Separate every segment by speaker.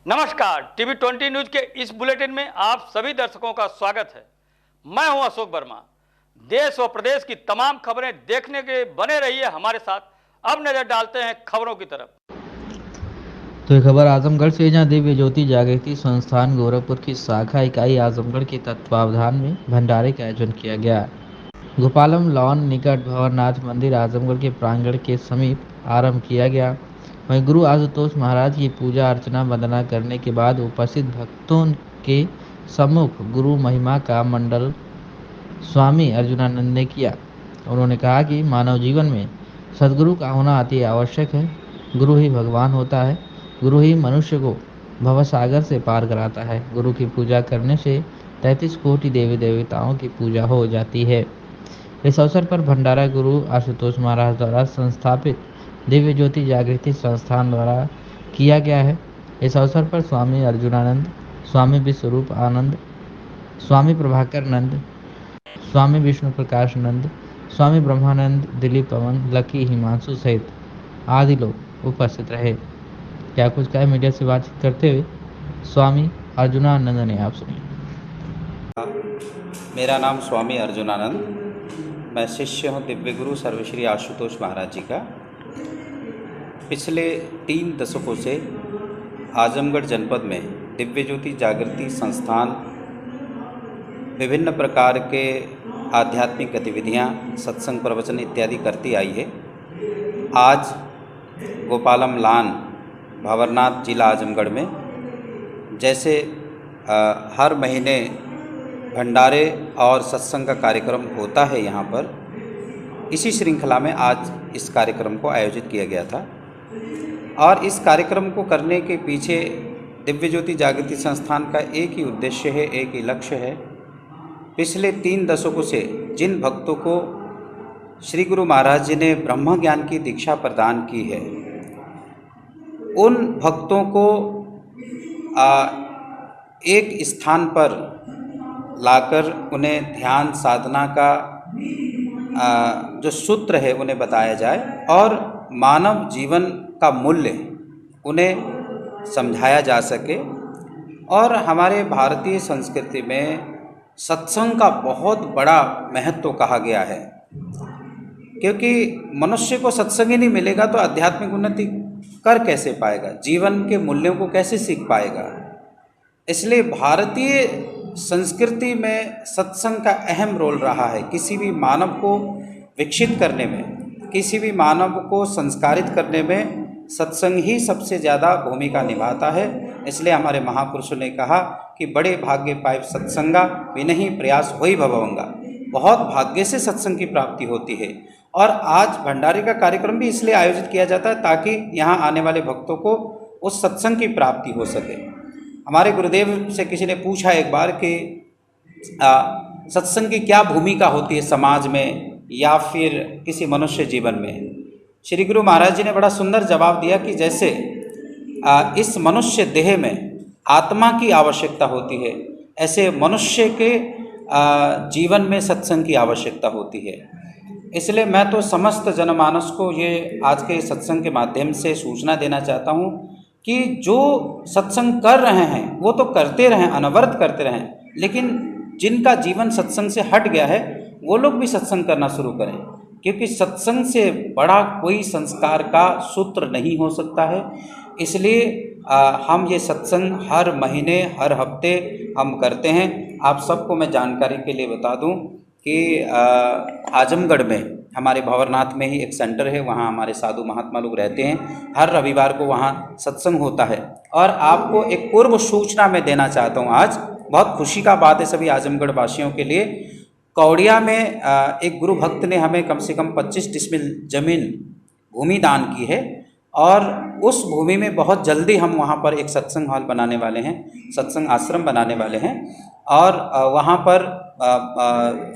Speaker 1: नमस्कार, TV 20 news के इस बुलेटिन में आप सभी दर्शकों का स्वागत है। मैं हूं अशोक वर्मा। देश व प्रदेश की तमाम खबरें देखने के बने रहिए हमारे साथ। अब नजर डालते हैं खबरों की तरफ।
Speaker 2: तो ये खबर आजमगढ़ से, जहां दिव्य ज्योति जागृति संस्थान गोरखपुर की शाखा इकाई आजमगढ़ के तत्वावधान में भंडारे का आयोजन किया गया। गोपालम लॉन निकट भंवरनाथ मंदिर आजमगढ़ के प्रांगण के समीप आरंभ किया गया। वहीं गुरु आशुतोष महाराज की पूजा अर्चना वंदना करने के बाद उपस्थित भक्तों के सम्मुख गुरु महिमा का मंडल स्वामी अर्जुनानंद ने किया। उन्होंने कहा कि मानव जीवन में सदगुरु का होना अति आवश्यक है। गुरु ही भगवान होता है। गुरु ही मनुष्य को भवसागर से पार कराता है। गुरु की पूजा करने से 33 कोटि देवी देवताओं की पूजा हो जाती है। इस अवसर पर भंडारा गुरु आशुतोष महाराज द्वारा संस्थापित दिव्य ज्योति जागृति संस्थान द्वारा किया गया है। इस अवसर पर स्वामी अर्जुनानंद, स्वामी विश्वरूप आनंद, स्वामी प्रभाकर नंद, स्वामी विष्णु प्रकाश नंद, स्वामी ब्रह्मानंद, दिलीप पवन, लकी, हिमांशु सहित आदि लोग उपस्थित रहे। क्या कुछ कहे मीडिया से बातचीत करते हुए स्वामी अर्जुनानंद ने, आप सुनिए।
Speaker 3: मेरा नाम स्वामी अर्जुनानंद, मैं शिष्य हूँ दिव्य गुरु सर्वश्री आशुतोष महाराज जी का। पिछले 3 दशकों से आजमगढ़ जनपद में दिव्य ज्योति जागृति संस्थान विभिन्न प्रकार के आध्यात्मिक गतिविधियाँ, सत्संग, प्रवचन इत्यादि करती आई है। आज गोपालम लान, भंवरनाथ, जिला आजमगढ़ में जैसे हर महीने भंडारे और सत्संग का कार्यक्रम होता है यहाँ पर, इसी श्रृंखला में आज इस कार्यक्रम को आयोजित किया गया था। और इस कार्यक्रम को करने के पीछे दिव्य ज्योति जागृति संस्थान का एक ही उद्देश्य है, एक ही लक्ष्य है। पिछले 3 दशकों से जिन भक्तों को श्री गुरु महाराज जी ने ब्रह्म ज्ञान की दीक्षा प्रदान की है, उन भक्तों को एक स्थान पर लाकर उन्हें ध्यान साधना का जो सूत्र है उन्हें बताया जाए और मानव जीवन का मूल्य उन्हें समझाया जा सके। और हमारे भारतीय संस्कृति में सत्संग का बहुत बड़ा महत्व कहा गया है, क्योंकि मनुष्य को सत्संग ही नहीं मिलेगा तो आध्यात्मिक उन्नति कर कैसे पाएगा, जीवन के मूल्यों को कैसे सीख पाएगा। इसलिए भारतीय संस्कृति में सत्संग का अहम रोल रहा है। किसी भी मानव को विकसित करने में, किसी भी मानव को संस्कारित करने में सत्संग ही सबसे ज़्यादा भूमिका निभाता है। इसलिए हमारे महापुरुषों ने कहा कि बड़े भाग्य पाए सत्संगा, विनहि प्रयास होई भवंगा। बहुत भाग्य से सत्संग की प्राप्ति होती है। और आज भंडारे का कार्यक्रम भी इसलिए आयोजित किया जाता है ताकि यहाँ आने वाले भक्तों को उस सत्संग की प्राप्ति हो सके। हमारे गुरुदेव से किसी ने पूछा एक बार कि सत्संग की क्या भूमिका होती है समाज में या फिर किसी मनुष्य जीवन में। श्री गुरु महाराज जी ने बड़ा सुंदर जवाब दिया कि जैसे इस मनुष्य देह में आत्मा की आवश्यकता होती है, ऐसे मनुष्य के जीवन में सत्संग की आवश्यकता होती है। इसलिए मैं तो समस्त जनमानस को ये आज के सत्संग के माध्यम से सूचना देना चाहता हूँ कि जो सत्संग कर रहे हैं वो तो करते रहें, अनवरत करते रहें, लेकिन जिनका जीवन सत्संग से हट गया है वो लोग भी सत्संग करना शुरू करें, क्योंकि सत्संग से बड़ा कोई संस्कार का सूत्र नहीं हो सकता है। इसलिए हम ये सत्संग हर महीने, हर हफ्ते हम करते हैं। आप सबको मैं जानकारी के लिए बता दूं कि आजमगढ़ में हमारे भंवरनाथ में ही एक सेंटर है, वहाँ हमारे साधु महात्मा लोग रहते हैं। हर रविवार को वहाँ सत्संग होता है। और आपको एक पूर्व सूचना मैं देना चाहता हूँ। आज बहुत खुशी का बात है सभी आजमगढ़ वासियों के लिए। कौड़िया में एक गुरु भक्त ने हमें कम से कम 25 डिसमिल जमीन भूमि दान की है और उस भूमि में बहुत जल्दी हम वहाँ पर एक सत्संग हॉल बनाने वाले हैं, सत्संग आश्रम बनाने वाले हैं। और वहाँ पर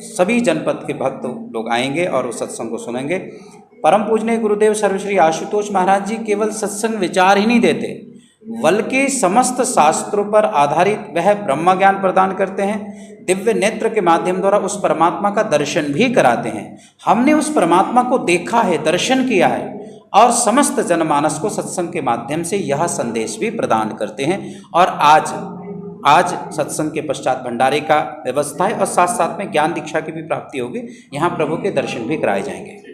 Speaker 3: सभी जनपद के भक्त लोग आएंगे और उस सत्संग को सुनेंगे। परम पूजनीय गुरुदेव सर्वश्री आशुतोष महाराज जी केवल सत्संग विचार ही नहीं देते, बल्कि समस्त शास्त्रों पर आधारित वह ब्रह्म ज्ञान प्रदान करते हैं। दिव्य नेत्र के माध्यम द्वारा उस परमात्मा का दर्शन भी कराते हैं। हमने उस परमात्मा को देखा है, दर्शन किया है। और समस्त जनमानस को सत्संग के माध्यम से यह संदेश भी प्रदान करते हैं। और आज सत्संग के पश्चात भंडारे का व्यवस्था है और साथ साथ में ज्ञान दीक्षा की भी प्राप्ति होगी। यहाँ प्रभु के दर्शन भी कराए जाएंगे।